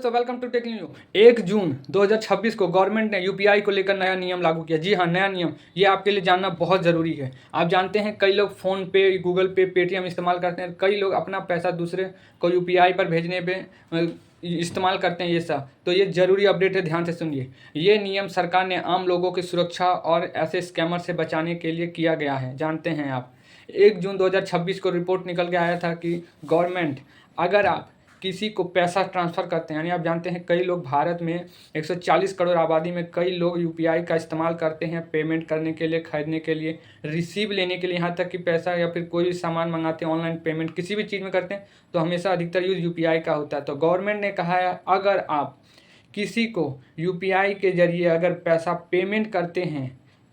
दोस्तों welcome to take new. 1 जून 2026 को government ने यूपीआई को लेकर नया नियम लागू किया। जी हाँ, नया नियम ये आपके लिए जानना बहुत ज़रूरी है। आप जानते हैं कई लोग फ़ोन पे, गूगल पे, पेटीएम इस्तेमाल करते हैं। कई लोग अपना पैसा दूसरे को यूपीआई पर भेजने पे इस्तेमाल करते हैं ये सब। तो ये ज़रूरी अपडेट है, ध्यान से सुनिए। ये नियम सरकार ने आम लोगों की सुरक्षा और ऐसे स्कैमर से बचाने के लिए किया गया है। जानते हैं आप 1 जून 2026 को रिपोर्ट निकल के आया था कि गवर्नमेंट अगर आप किसी को पैसा ट्रांसफ़र करते हैं, यानी आप जानते हैं कई लोग भारत में 140 करोड़ आबादी में कई लोग यूपीआई का इस्तेमाल करते हैं पेमेंट करने के लिए, खरीदने के लिए, रिसीव लेने के लिए, यहाँ तक कि पैसा या फिर कोई भी सामान मंगाते हैं, ऑनलाइन पेमेंट किसी भी चीज़ में करते हैं तो हमेशा अधिकतर यूज़ यूपीआई का होता है। तो गवर्नमेंट ने कहा है अगर आप किसी को यूपीआई के ज़रिए अगर पैसा पेमेंट करते हैं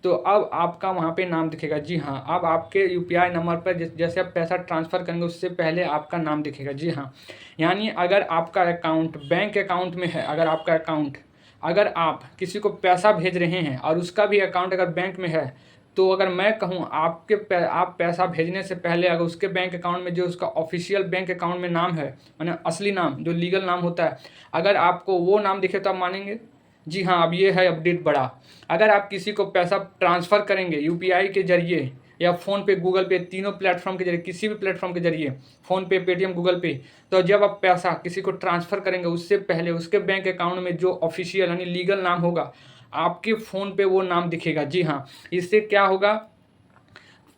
तो अब आपका वहाँ पे नाम दिखेगा। जी हाँ, अब आपके यूपीआई नंबर पर जैसे आप पैसा ट्रांसफ़र करेंगे उससे पहले आपका नाम दिखेगा। जी हाँ, यानी अगर आपका अकाउंट बैंक अकाउंट में है, अगर आप किसी को पैसा भेज रहे हैं और उसका भी अकाउंट अगर बैंक में है, तो अगर मैं कहूँ आप पैसा भेजने से पहले अगर उसके बैंक अकाउंट में जो उसका ऑफिशियल बैंक अकाउंट में नाम है, माने असली नाम जो लीगल नाम होता है, अगर आपको वो नाम दिखे तो आप मानेंगे। जी हाँ, अब ये है अपडेट बड़ा। अगर आप किसी को पैसा ट्रांसफ़र करेंगे यूपीआई के ज़रिए या फ़ोनपे, गूगल पे, तीनों प्लेटफॉर्म के ज़रिए, किसी भी प्लेटफॉर्म के ज़रिए, फ़ोनपे, पेटीएम, गूगल पे, तो जब आप पैसा किसी को ट्रांसफ़र करेंगे उससे पहले उसके बैंक अकाउंट में जो ऑफिशियल यानी लीगल नाम होगा, आपके फ़ोन पे वो नाम दिखेगा। जी हाँ, इससे क्या होगा,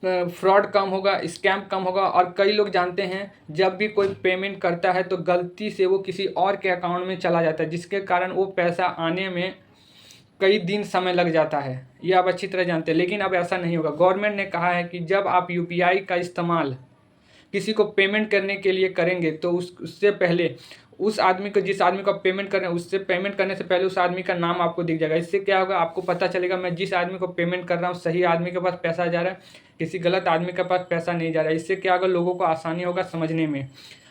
फ्रॉड कम होगा, स्कैम कम होगा। और कई लोग जानते हैं जब भी कोई पेमेंट करता है तो गलती से वो किसी और के अकाउंट में चला जाता है, जिसके कारण वो पैसा आने में कई दिन समय लग जाता है। ये आप अच्छी तरह जानते हैं, लेकिन अब ऐसा नहीं होगा। गवर्नमेंट ने कहा है कि जब आप यूपीआई का इस्तेमाल किसी को पेमेंट करने के लिए करेंगे तो उससे पहले उस आदमी को, जिस आदमी को आप पेमेंट कर रहे हैं, उससे पेमेंट करने से पहले उस आदमी का नाम आपको दिख जाएगा। इससे क्या होगा, आपको पता चलेगा मैं जिस आदमी को पेमेंट कर रहा हूँ सही आदमी के पास पैसा जा रहा है, किसी गलत आदमी के पास पैसा नहीं जा रहा है। इससे क्या होगा, लोगों को आसानी होगा समझने में।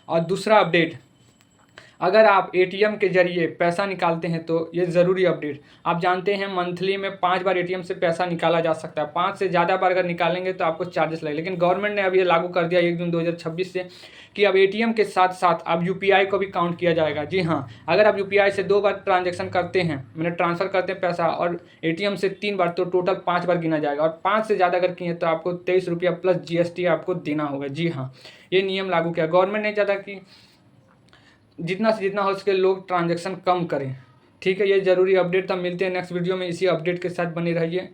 और दूसरा अपडेट, अगर आप एटीएम के ज़रिए पैसा निकालते हैं तो ये ज़रूरी अपडेट, आप जानते हैं मंथली में 5 बार एटीएम से पैसा निकाला जा सकता है। 5 से ज़्यादा बार अगर निकालेंगे तो आपको चार्जेस लगेगा। लेकिन गवर्नमेंट ने अब ये लागू कर दिया 1 जून 2026 से कि अब एटीएम के साथ साथ अब यूपीआई को भी काउंट किया जाएगा। जी हाँ, अगर आप यूपीआई से 2 बार ट्रांजेक्शन करते हैं, मैंने ट्रांसफ़र करते हैं पैसा, और एटीएम से 3 बार, तो टोटल 5 बार गिना जाएगा। और 5 से ज़्यादा अगर किए तो आपको 23 रुपया प्लस जीएसटी आपको देना होगा। जी हाँ, ये नियम लागू किया गवर्नमेंट ने, चाहता कि जितना से जितना हो सके लोग ट्रांजैक्शन कम करें। ठीक है, ये ज़रूरी अपडेट था। मिलते हैं नेक्स्ट वीडियो में, इसी अपडेट के साथ बने रहिए।